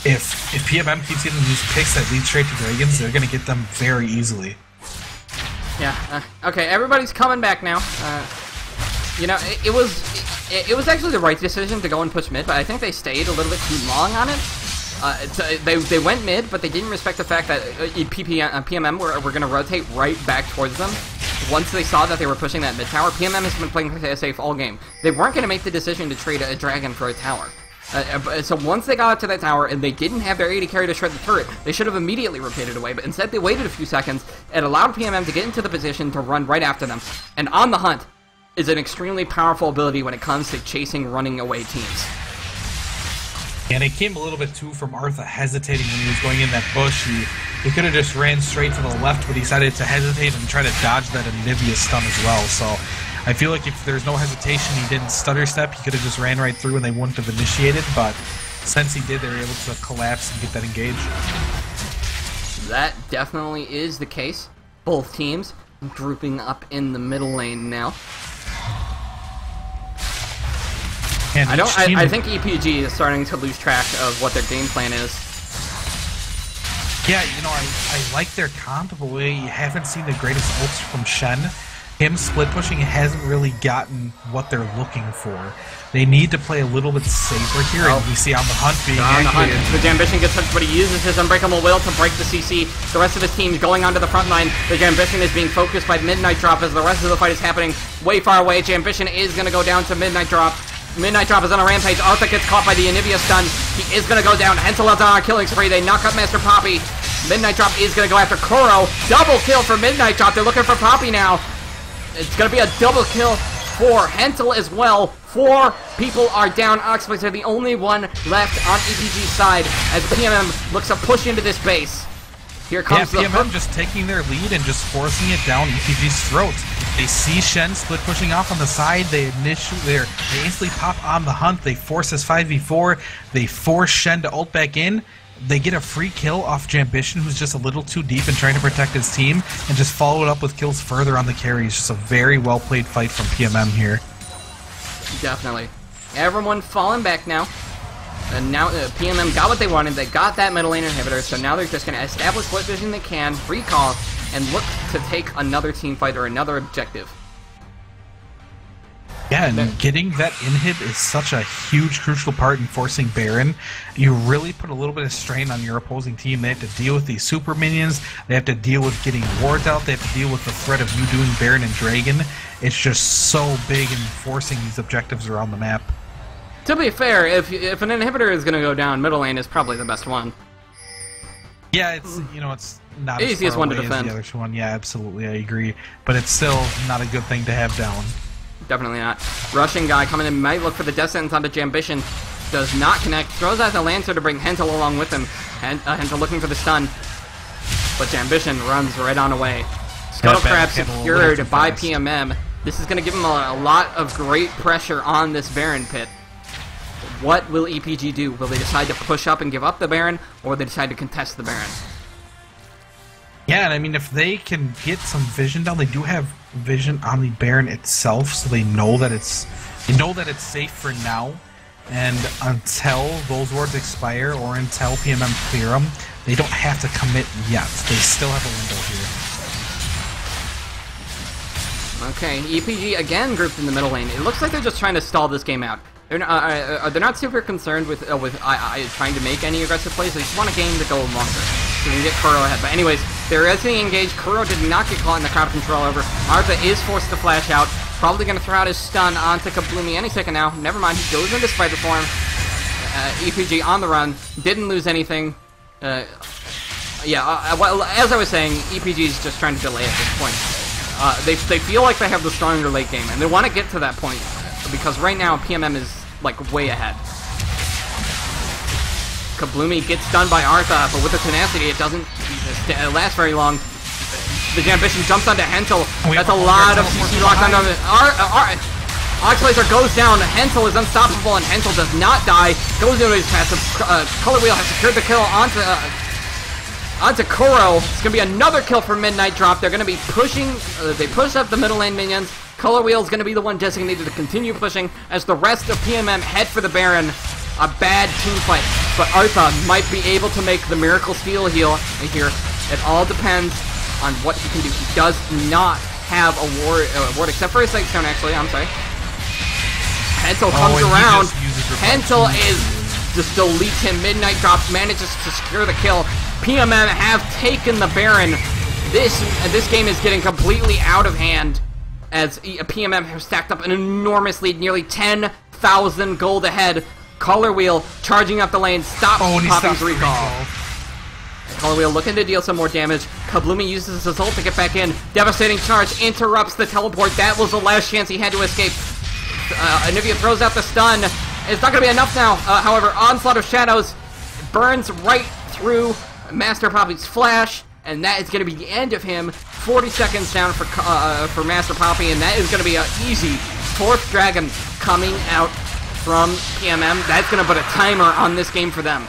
if PMM keeps getting these picks that lead straight to Dragons, they're going to get them very easily. Yeah, okay, everybody's coming back now. You know, it was actually the right decision to go and push mid, but I think they stayed a little bit too long on it. They went mid, but they didn't respect the fact that PMM were going to rotate right back towards them. Once they saw that they were pushing that mid tower, PMM has been playing safe all game. They weren't going to make the decision to trade a Dragon for a tower. So once they got up to that tower and they didn't have their AD carry to shred the turret, they should have immediately rotated away, but instead they waited a few seconds. It allowed PMM to get into the position to run right after them. And On the Hunt is an extremely powerful ability when it comes to chasing running away teams. And it came a little bit too from Artha hesitating when he was going in that bush. He could have just ran straight to the left, but he decided to hesitate and try to dodge that Anivia stun as well. So I feel like if there's no hesitation, he didn't stutter step, he could have just ran right through and they wouldn't have initiated, but since he did, they were able to collapse and get that engage. That definitely is the case. Both teams grouping up in the middle lane now. And I think EPG is starting to lose track of what their game plan is. Yeah, you know, I like their comp, but we haven't seen the greatest ults from Shen. Him split pushing hasn't really gotten what they're looking for. They need to play a little bit safer here, and we see on the hunt being activated. The Ambition gets hooked, but he uses his Unbreakable Will to break the CC. The rest of his team is going onto the front line. The Ambition is being focused by Midnight Drop as the rest of the fight is happening way far away. Ambition is going to go down to Midnight Drop. Midnight Drop is on a rampage. Arthur gets caught by the Anivia stun. He is going to go down. Hensel is on a killing spree. They knock up Master Poppy. Midnight Drop is going to go after Kuro. Double kill for Midnight Drop. They're looking for Poppy now. It's going to be a double kill for Hensel as well. 4 people are down. Oxford are the only one left on EPG's side as PMM looks to push into this base. Here comes the PMM just taking their lead and just forcing it down EPG's throat. They see Shen split pushing off on the side. They instantly pop on the hunt. They force this 5v4. They force Shen to ult back in. They get a free kill off Jambition, who's just a little too deep and trying to protect his team, and just follow it up with kills further on the carries. Just a very well-played fight from PMM here. Definitely. Everyone falling back now. And now PMM got what they wanted. They got that middle lane inhibitor, so now they're just going to establish what vision they can, recall, and look to take another team fight or another objective. Yeah, and getting that inhib is such a huge, crucial part in forcing Baron. You really put a little bit of strain on your opposing team. They have to deal with these super minions. They have to deal with getting wards out. They have to deal with the threat of you doing Baron and Dragon. It's just so big in forcing these objectives around the map. To be fair, if an inhibitor is going to go down, middle lane is probably the best one. Yeah, it's, you know, it's not easiest as far one to away defend. as the other one. Yeah, absolutely, I agree. But it's still not a good thing to have down. Definitely not. Rushing guy coming in, might look for the death sentence onto Jambition. Does not connect. Throws out the Lancer to bring Hensel along with him. Hensel looking for the stun. But Jambition runs right on away. Scuttlecrab secured by PMM. This is going to give him a lot of great pressure on this Baron pit. What will EPG do? Will they decide to push up and give up the Baron, or will they decide to contest the Baron? Yeah, and I mean, if they can get some vision down, they do have vision on the Baron itself, so they know that it's safe for now. And until those wards expire or until PMM clear them, they don't have to commit yet. They still have a window here. Okay, EPG again grouped in the middle lane. It looks like they're just trying to stall this game out. They're not super concerned with trying to make any aggressive plays. They just want a game to go longer, so they can get Kuro ahead. But anyways, they're getting engaged. Kuro did not get caught in the crowd control over. Artha is forced to flash out. Probably going to throw out his stun onto Kabloomy any second now. Never mind, he goes into Spider Form. EPG on the run. Didn't lose anything. Well, as I was saying, EPG is just trying to delay at this point. They feel like they have the stronger late game, and they want to get to that point, because right now PMM is like way ahead. Kabloomy gets stunned by Artha, but with the tenacity, it doesn't last very long. The Jambition jumps onto Hensel. That's a lot of CC locked onto him. Oxlaser goes down. Hensel is unstoppable, and Hensel does not die. Goes into his passive. Color Wheel has secured the kill onto Kuro. It's going to be another kill for Midnight Drop. They're going to be pushing. They push up the middle lane minions. Color Wheel is going to be the one designated to continue pushing as the rest of PMM head for the Baron. A bad team fight, but Artha might be able to make the Miracle Steal heal here. It all depends on what he can do. He does not have a ward except for his Psych Stone, actually. I'm sorry. Hensel comes around. Hensel is just deletes him. Midnight Drops manages to secure the kill. PMM have taken the Baron. This game is getting completely out of hand as PMM have stacked up an enormous lead, nearly 10,000 gold ahead. Color Wheel charging up the lane, stops Poppy's recall. Color Wheel looking to deal some more damage. Kabloomy uses his ult to get back in. Devastating charge interrupts the teleport. That was the last chance he had to escape. Anivia throws out the stun. It's not going to be enough now. However, Onslaught of Shadows burns right through Master Poppy's flash, and that is going to be the end of him. 40 seconds down for Master Poppy, and that is going to be an easy 4th dragon coming out from PMM. That's going to put a timer on this game for them.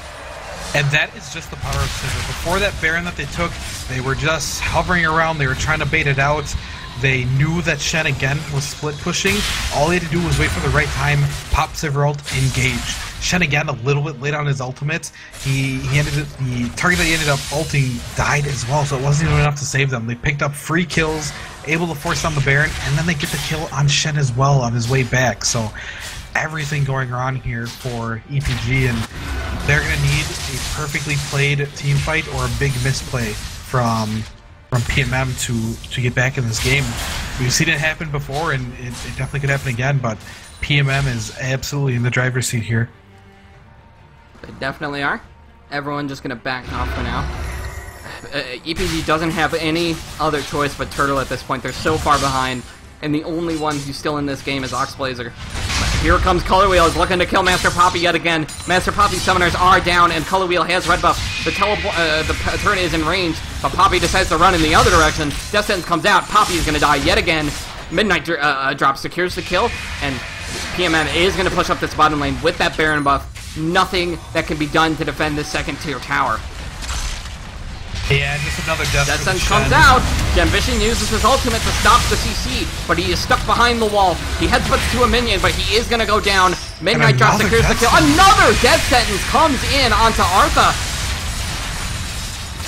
And that is just the power of Scissor. Before that Baron that they took, they were just hovering around. They were trying to bait it out. They knew that Shen again was split pushing. All they had to do was wait for the right time, pop Sivert, engage. Shen again a little bit late on his ultimate. The target that he ended up ulting died as well, so it wasn't even enough to save them. They picked up free kills, able to force down the Baron, and then they get the kill on Shen as well on his way back. So everything going on here for EPG, and they're going to need a perfectly played team fight or a big misplay from PMM to get back in this game. We've seen it happen before, and it definitely could happen again, but PMM is absolutely in the driver's seat here. They definitely are. Everyone just going to back off for now. EPG doesn't have any other choice but Turtle at this point. They're so far behind, and the only one who's still in this game is Oxblazer. Here comes Color Wheel, is looking to kill Master Poppy yet again. Master Poppy's summoners are down, and Color Wheel has red buff. The turret is in range, but Poppy decides to run in the other direction. Death Sentence comes out, Poppy is going to die yet again. Midnight Drop secures the kill, and PMM is going to push up this bottom lane with that Baron buff. Nothing that can be done to defend this second tier tower. Yeah, just another death. Death Sentence comes out. Ambition uses his ultimate to stop the CC, but he is stuck behind the wall. He headsputs to a minion, but he is going to go down. Midnight Drop secures the kill. Another Death Sentence comes in onto Artha.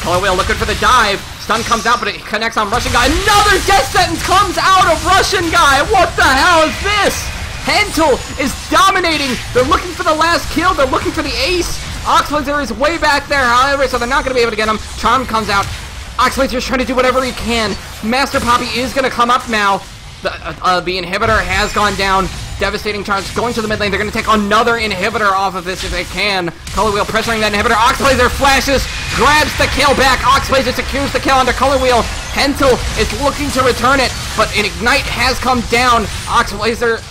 Color Wheel looking for the dive. Stun comes out, but it connects on Russian Guy. Another Death Sentence comes out of Russian Guy. What the hell is this? Hentel is dominating. They're looking for the last kill. They're looking for the ace. Oxblazer is way back there, however, so they're not going to be able to get him. Charm comes out. Oxblazer is trying to do whatever he can. Master Poppy is going to come up now. The inhibitor has gone down. Devastating charge going to the mid lane. They're going to take another inhibitor off of this if they can. Color Wheel pressuring that inhibitor. Oxblazer flashes, grabs the kill back. Oxblazer secures the kill under Color Wheel. Hentel is looking to return it, but an Ignite has come down. Oxblazer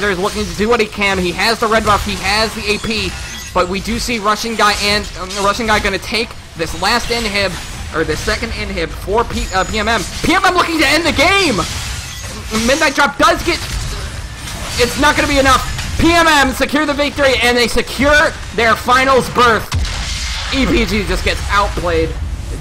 is looking to do what he can. He has the red buff. He has the AP. But we do see Russian Guy going to take this last inhib, or the second inhib for PMM. PMM looking to end the game! Midnight Drop does get... It's not going to be enough. PMM secure the victory, and they secure their finals berth. EPG just gets outplayed.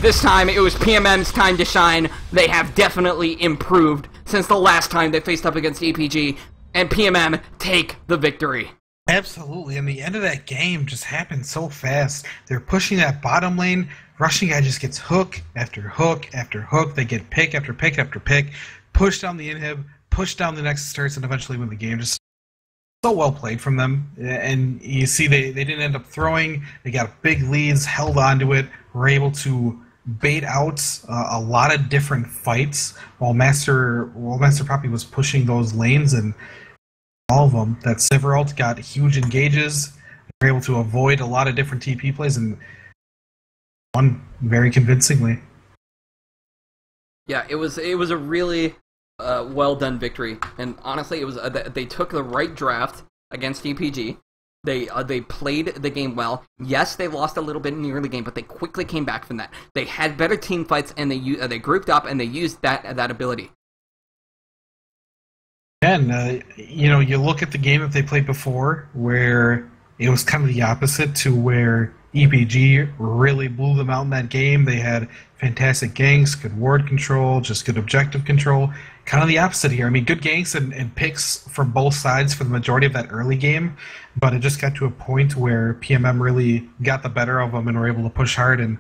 This time, it was PMM's time to shine. They have definitely improved since the last time they faced up against EPG, and PMM take the victory. Absolutely, and the end of that game just happened so fast. They're pushing that bottom lane. Russian Guy just gets hook after hook after hook. They get pick after pick after pick. Push down the inhib, push down the Nexus turrets, and eventually win the game. Just so well played from them. And you see they didn't end up throwing. They got big leads, held onto it, were able to bait out a lot of different fights while Master Poppy was pushing those lanes, and all of them. That Sivert got huge engages. They were able to avoid a lot of different TP plays and won very convincingly. Yeah, it was a really well done victory, and honestly, it was they took the right draft against EPG. They played the game well. Yes, they lost a little bit in the early game, but they quickly came back from that. They had better team fights, and they grouped up and they used that ability. And, you look at the game that they played before, where it was kind of the opposite to where EPG really blew them out in that game. They had fantastic ganks, good ward control, just good objective control. Kind of the opposite here. I mean, good ganks and picks from both sides for the majority of that early game, but it just got to a point where PMM really got the better of them and were able to push hard. And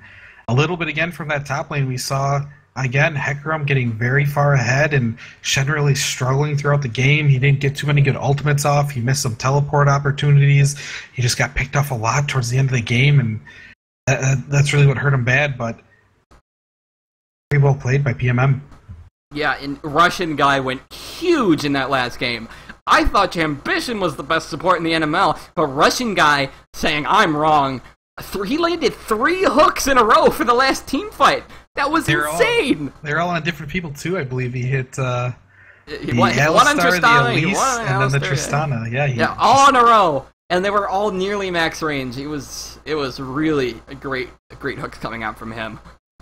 a little bit again from that top lane, we saw... Again, Hecarim getting very far ahead and Shen really struggling throughout the game. He didn't get too many good ultimates off. He missed some teleport opportunities. He just got picked off a lot towards the end of the game, and that's really what hurt him bad, but very well played by PMM. Yeah, and Russian Guy went huge in that last game. I thought Ambition was the best support in the NML, but Russian Guy saying I'm wrong. He landed 3 hooks in a row for the last team fight. That was insane! They're all on different people, too. I believe he hit the one on Tristana, the Elise, and then the Tristana. Yeah, all in a row. And they were all nearly max range. It was really a great hooks coming out from him.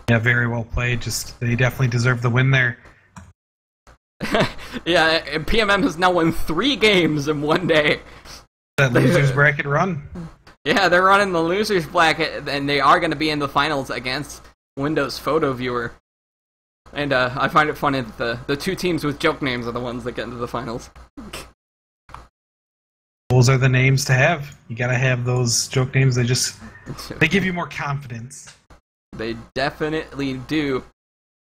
Yeah, very well played. They definitely deserve the win there. Yeah, and PMM has now won 3 games in one day. That losers bracket run. Yeah, they're running the losers bracket, and they are going to be in the finals against Windows Photo Viewer. And I find it funny that the two teams with joke names are the ones that get into the finals. Those are the names to have. You gotta have those joke names. They give you more confidence. They definitely do.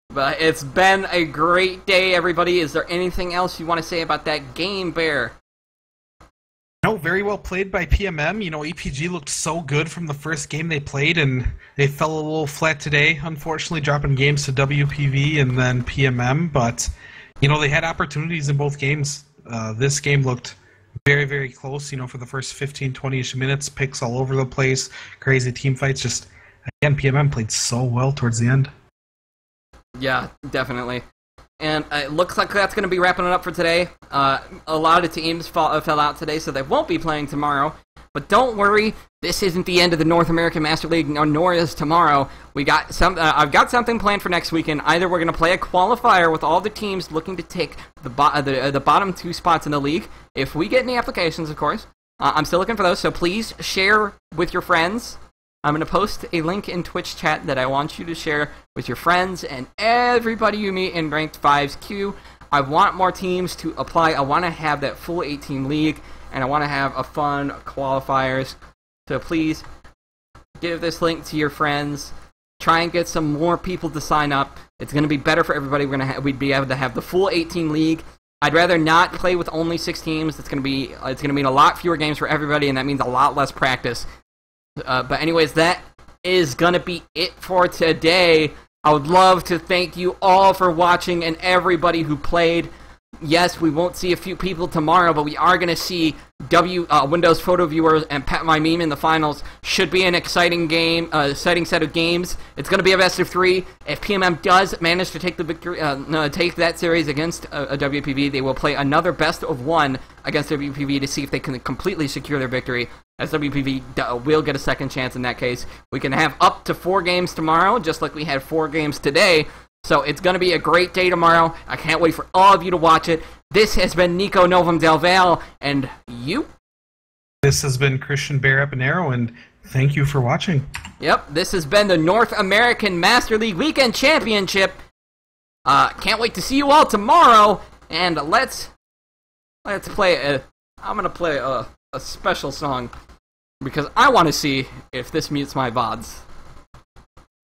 But it's been a great day, everybody. Is there anything else you want to say about that game, Bear? No, very well played by PMM. You know, EPG looked so good from the first game they played, and they fell a little flat today, unfortunately, dropping games to WPV and then PMM. But, you know, they had opportunities in both games. This game looked very, very close, you know, for the first 15, 20-ish minutes. Picks all over the place, crazy team fights. Just, again, PMM played so well towards the end. Yeah, definitely. And it looks like that's going to be wrapping it up for today. A lot of teams fell out today, so they won't be playing tomorrow. But don't worry, this isn't the end of the North American Master League, nor is tomorrow. We got I've got something planned for next weekend. Either we're going to play a qualifier with all the teams looking to take the bottom two spots in the league. If we get any applications, of course. I'm still looking for those, so please share with your friends. I'm going to post a link in Twitch chat that I want you to share with your friends and everybody you meet in Ranked 5's queue. I want more teams to apply. I want to have that full 8-team league, and I want to have a fun qualifiers. So please give this link to your friends. Try and get some more people to sign up. It's going to be better for everybody. We'd be able to have the full 8-team league. I'd rather not play with only 6 teams. It's going to mean a lot fewer games for everybody, and that means a lot less practice. But anyways, that is going to be it for today. I would love to thank you all for watching and everybody who played. Yes, we won't see a few people tomorrow, but we are going to see Windows Photo Viewers and Pet My Meme in the finals. Should be an exciting game, exciting set of games. It's going to be a best of 3. If PMM does manage to take the victory, take that series against a WPV, they will play another best of 1 against WPV to see if they can completely secure their victory. As WPV will get a second chance in that case. We can have up to 4 games tomorrow, just like we had 4 games today. So it's going to be a great day tomorrow. I can't wait for all of you to watch it. This has been Nico Novum Del Val, and you? This has been Christian Bear Epinero, and thank you for watching. Yep, this has been the North American Master League Weekend Championship. Can't wait to see you all tomorrow, and let's play I'm going to play a special song, because I want to see if this mutes my VODs.